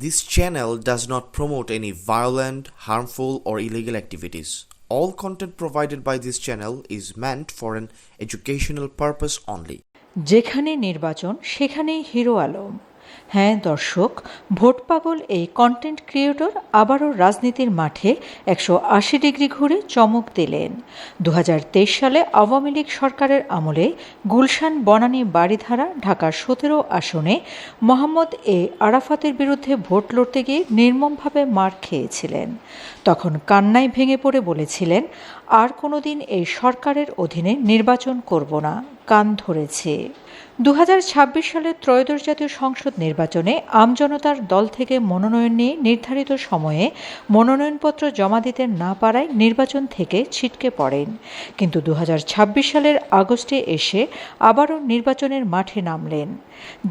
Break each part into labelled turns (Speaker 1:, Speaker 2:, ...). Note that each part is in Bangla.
Speaker 1: This channel does not promote any violent, harmful, or illegal activities. All content provided by this channel is meant for an educational purpose only.
Speaker 2: যেখানে নির্বাচন সেখানেই হিরো আলম। হ্যাঁ দর্শক, ভোট পাগল এই কন্টেন্ট ক্রিয়েটর আবারও রাজনীতির মাঠে 180 ডিগ্রি ঘুরে চমক দিলেন। 2023 সালে আওয়ামী লীগ সরকারের আমলে গুলশান বনানী বারিধারা ঢাকা 17 আসনে মোহাম্মদ এ আরাফাতের বিরুদ্ধে ভোট লড়তে গিয়ে নির্মমভাবে মার খেয়েছিলেন। তখন কান্নায় ভেঙে পড়ে বলেছিলেন, আর কোনোদিন এই সরকারের অধীনে নির্বাচন করব না, কান ধরেছে। 2026 সালের ত্রয়োদশ জাতীয় সংসদ নির্বাচনে আমজনতার দল থেকে মনোনয়ন নিয়ে নির্ধারিত সময়ে মনোনয়নপত্র জমা দিতে না পারায় নির্বাচন থেকে ছিটকে পড়েন। কিন্তু 2026 সালের আগস্টে এসে আবারও নির্বাচনের মাঠে নামলেন।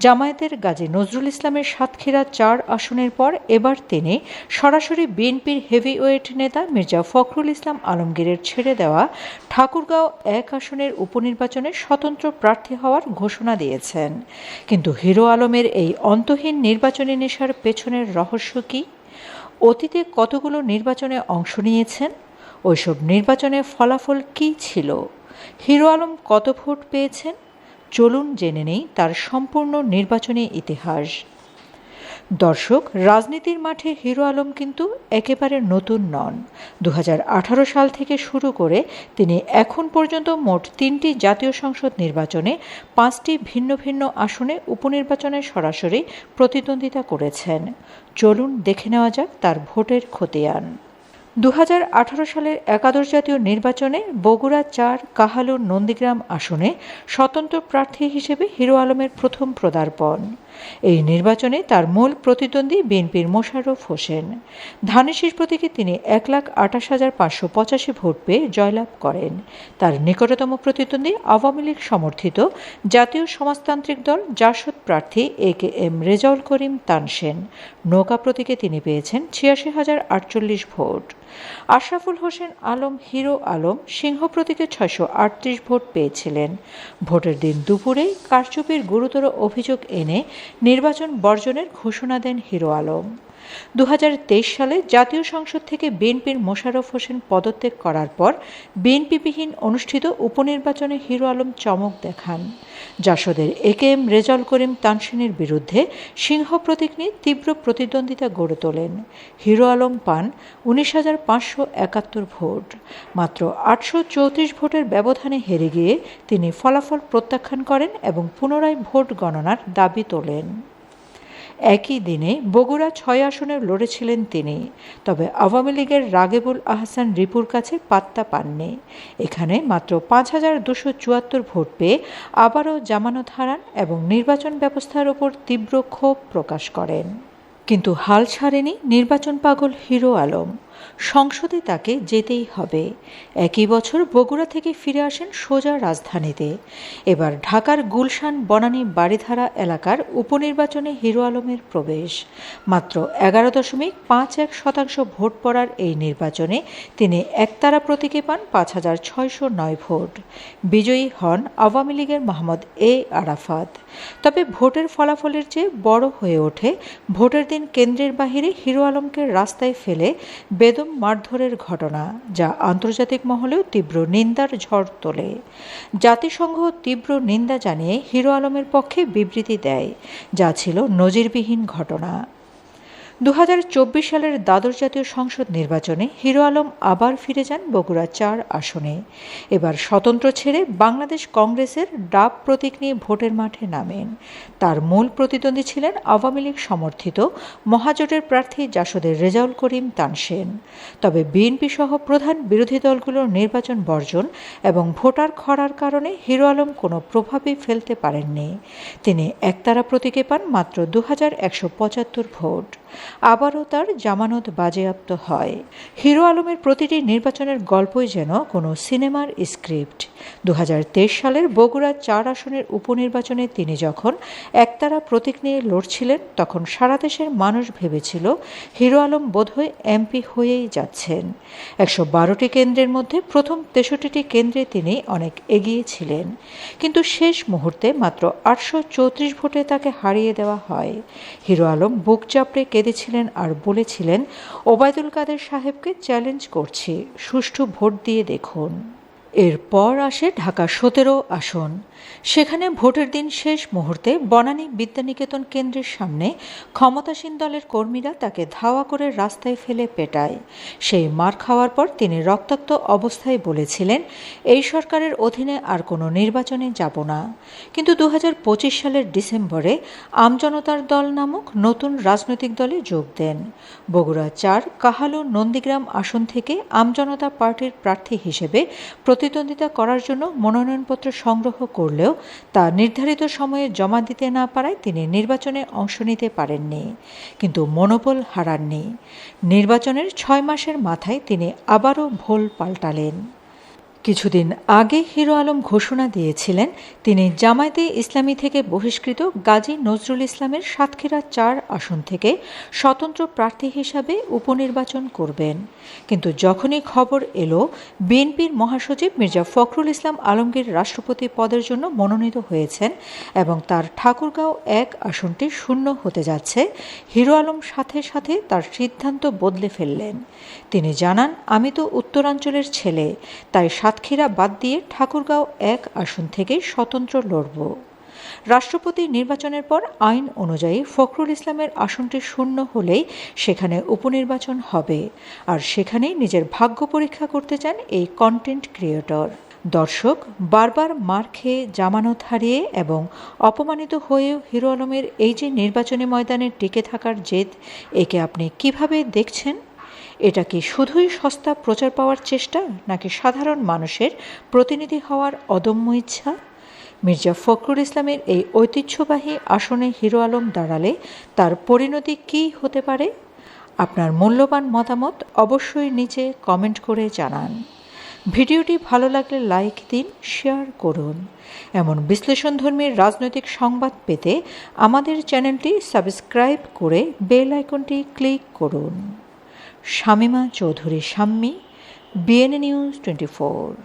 Speaker 2: জামায়াতের গাজী নজরুল ইসলামের সাতক্ষীরা 4 আসনের পর এবার তিনি সরাসরি বিএনপির হেভিওয়েট নেতা মির্জা ফখরুল ইসলাম আলমগীরের ছেড়ে দেওয়া ঠাকুরগাঁও 1 আসনের উপনির্বাচনে স্বতন্ত্র প্রার্থী হওয়ার ঘোষণা দিয়েছেন। কিন্তু হিরো আলমের এই অন্তহীন নির্বাচনী নেশার পেছনের রহস্য কী? অতীতে কতগুলো নির্বাচনে অংশ নিয়েছেন? ওইসব নির্বাচনের ফলাফল কী ছিল? হিরো আলম কত ভোট পেয়েছেন? চলুন জেনে নেই তার সম্পূর্ণ নির্বাচনী ইতিহাস। দর্শক, রাজনীতির মাঠে হিরো আলম কিন্তু একেবারে নতুন নন। 2018 সাল থেকে শুরু করে তিনি এখন পর্যন্ত মোট 3টি জাতীয় সংসদ নির্বাচনে 5টি ভিন্ন ভিন্ন আসনে উপনির্বাচনে সরাসরি প্রতিদ্বন্দ্বিতা করেছেন। চলুন দেখে নেওয়া যাক তার ভোটের খতিয়ান। 2018 সালের একাদশ জাতীয় নির্বাচনে বগুড়া 4 কাহালু নন্দীগ্রাম আসনে স্বতন্ত্র প্রার্থী হিসেবে হিরো আলমের প্রথম পদার্পণ। এই নির্বাচনে তার মূল প্রতিদ্বন্দ্বী বিএনপির মোশাররফ হোসেন। ধানের প্রতীকে তিনি 1,28,585 ভোট পেয়ে জয়লাভ করেন। তার নিকটতম প্রতিদ্বন্দ্বী আওয়ামী লীগ সমর্থিত জাতীয় সমাজতান্ত্রিক দল জাসদ প্রার্থী AKM রেজাউল করিম তানসেন। নৌকা প্রতীকে তিনি পেয়েছেন 86,048 ভোট। আশরাফুল হোসেন আলম হিরো আলম সিংহ প্রতীকে 638 ভোট পেয়েছিলেন। ভোটের দিন দুপুরেই কারচুপির গুরুতর অভিযোগ এনে নির্বাচন বর্জনের ঘোষণা দেন হিরো আলম। 2023 সালে জাতীয় সংসদ থেকে বিএনপির মোশাররফ হোসেন পদত্যাগ করার পর বিএনপিবিহীন অনুষ্ঠিত উপনির্বাচনে হিরো আলম চমক দেখান। জাসদের AKM রেজাউল করিম তানসেনের বিরুদ্ধে সিংহ প্রতীক নিয়ে তীব্র প্রতিদ্বন্দ্বিতা গড়ে তোলেন। হিরো আলম পান 19,571 ভোট। মাত্র 834 ভোটের ব্যবধানে হেরে গিয়ে তিনি ফলাফল প্রত্যাখ্যান করেন এবং পুনরায় ভোট গণনার দাবি তোলেন। একই দিনে বগুড়া 6 আসনে লড়েছিলেন তিনি, তবে আওয়ামী লীগের রাগেবুল আহসান রিপুর কাছে পাত্তা পাননি। এখানে মাত্র 5,274 ভোট পেয়ে আবারও জামানত হারান এবং নির্বাচন ব্যবস্থার ওপর তীব্র ক্ষোভ প্রকাশ করেন। কিন্তু হাল ছাড়েনি নির্বাচন পাগল হিরো আলম। সংসদে তাকে যেতেই হবে। একই বছর বগুড়া থেকে ফিরে আসেন সোজা রাজধানীতে। এবার ঢাকার গুলশান বনানী বারিধারা এলাকার উপনির্বাচনে হিরো আলমের প্রবেশ। মাত্র 11.51% ভোট পড়ার এই নির্বাচনে তিনি একতারা প্রতীকে পান 5,609 ভোট। বিজয়ী হন আওয়ামী লীগের মোহাম্মদ এ আরাফাত। তবে ভোটের ফলাফলের চেয়ে বড় হয়ে ওঠে ভোটের দিন কেন্দ্রের বাহিরে হিরো আলমকে রাস্তায় ফেলে বেদম মারধরের ঘটনা, যা আন্তর্জাতিক মহলেও তীব্র নিন্দার ঝড় তোলে। জাতিসংঘ তীব্র নিন্দা জানিয়ে হিরো আলমের পক্ষে বিবৃতি দেয়, যা ছিল নজিরবিহীন ঘটনা। 2024 সালের দ্বাদশ জাতীয় সংসদ নির্বাচনে হিরো আলম আবার ফিরে যান বগুড়া 4 আসনে। এবার স্বতন্ত্র ছেড়ে বাংলাদেশ কংগ্রেসের ডাব প্রতীক নিয়ে ভোটের মাঠে নামেন। তার মূল প্রতিদ্বন্দ্বী ছিলেন আওয়ামী লীগ সমর্থিত মহাজোটের প্রার্থী জাসদের রেজাউল করিম তানসেন। তবে বিএনপি সহ প্রধান বিরোধী দলগুলোর নির্বাচন বর্জন এবং ভোটার খরার কারণে হিরো আলম কোনো প্রভাবই ফেলতে পারেননি। তিনি একতারা প্রতীকে পান মাত্র 2,175 ভোট। আবারও তার জামানত বাজেয়াপ্ত হয়। হিরো আলমের প্রতিটি নির্বাচনের গল্পই যেন কোনো সিনেমার স্ক্রিপ্ট। 2023 সালের বগুড়া 4 আসনের উপনির্বাচনে তিনি যখন একতারা প্রতীক নিয়ে লড়ছিলেন, তখন সারা দেশের মানুষ ভেবেছিল হিরো আলম বোধহয় এমপি হয়েই যাচ্ছেন। 112টি কেন্দ্রের মধ্যে প্রথম 63টি কেন্দ্রে তিনি অনেক এগিয়ে ছিলেন, কিন্তু শেষ মুহূর্তে মাত্র 834 ভোটে তাকে হারিয়ে দেওয়া হয়। হিরো আলম বুক চাপড়ে কেঁদেছিলেন করেছিলেন আর বলেছিলেন, ওবায়দুল কাদের সাহেবকে চ্যালেঞ্জ করছি, সুষ্ঠু ভোট দিয়ে দেখুন। এরপর আসে ঢাকা 17 আসন। সেখানে ভোটের দিন শেষ মুহূর্তে বনানী বিদ্যানিকেতন কেন্দ্রের সামনে ক্ষমতাসীন দলের কর্মীরা তাকে ধাওয়া করে রাস্তায় ফেলে পেটায়। সেই মার খাওয়ার পর তিনি রক্তাক্ত অবস্থায় বলেছিলেন, এই সরকারের অধীনে আর কোনো নির্বাচনে যাব না। কিন্তু 2025 সালের ডিসেম্বরে আমজনতার দল নামক নতুন রাজনৈতিক দলে যোগ দেন। বগুড়া 4 কাহালু নন্দীগ্রাম আসন থেকে আমজনতা পার্টির প্রার্থী হিসেবে প্রতিদ্বন্দ্বিতা করার জন্য মনোনয়নপত্র সংগ্রহ করলেও তা নির্ধারিত সময়ে জমা দিতে না পারায় তিনি নির্বাচনে অংশ নিতে পারেননি, কিন্তু মনোবল হারাননি। নির্বাচনের 6 মাসের মাথায় তিনি আবারও ভোল পাল্টালেন। কিছুদিন আগে হিরো আলম ঘোষণা দিয়েছিলেন তিনি জামায়াতে ইসলামী থেকে বহিষ্কৃত গাজী নজরুল ইসলামের সাতক্ষীরা 4 আসন থেকে স্বতন্ত্র প্রার্থী হিসাবে উপনির্বাচন করবেন। কিন্তু যখনই খবর এলো বিএনপির মহাসচিব মির্জা ফখরুল ইসলাম আলমগীর রাষ্ট্রপতি পদের জন্য মনোনীত হয়েছেন এবং তার ঠাকুরগাঁও 1 আসনটি শূন্য হতে যাচ্ছে, হিরো আলম সাথে সাথে তার সিদ্ধান্ত বদলে ফেললেন। তিনি জানান, আমি তো উত্তরাঞ্চলের ছেলে, তাই সাতক্ষীরা বাদ দিয়ে ঠাকুরগাঁও 1 আসন থেকে স্বতন্ত্র লড়ব। রাষ্ট্রপতি নির্বাচনের পর আইন অনুযায়ী ফখরুল ইসলামের আসনটি শূন্য হলেই সেখানে উপনির্বাচন হবে, আর সেখানেই নিজের ভাগ্য পরীক্ষা করতে চান এই কন্টেন্ট ক্রিয়েটর। দর্শক, বারবার মার খেয়ে, জামানত হারিয়ে এবং অপমানিত হয়েও হিরো আলমের এই যে নির্বাচনী ময়দানে টিকে থাকার জেদ, একে আপনি কিভাবে দেখছেন? এটা কি শুধুই সস্তা প্রচার পাওয়ার চেষ্টা, নাকি সাধারণ মানুষের প্রতিনিধি হওয়ার অদম্য ইচ্ছা? মির্জা ফখরুল ইসলামের এই ঐতিহ্যবাহী আসনে হিরো আলম দাঁড়ালে তার পরিণতি কী হতে পারে? আপনার মূল্যবান মতামত অবশ্যই নিচে কমেন্ট করে জানান। ভিডিওটি ভালো লাগলে লাইক দিন, শেয়ার করুন। এমন বিশ্লেষণধর্মী রাজনৈতিক সংবাদ পেতে আমাদের চ্যানেলটি সাবস্ক্রাইব করে বেল আইকনটি ক্লিক করুন। Shamima Chowdhury Shammi, BNA news 24।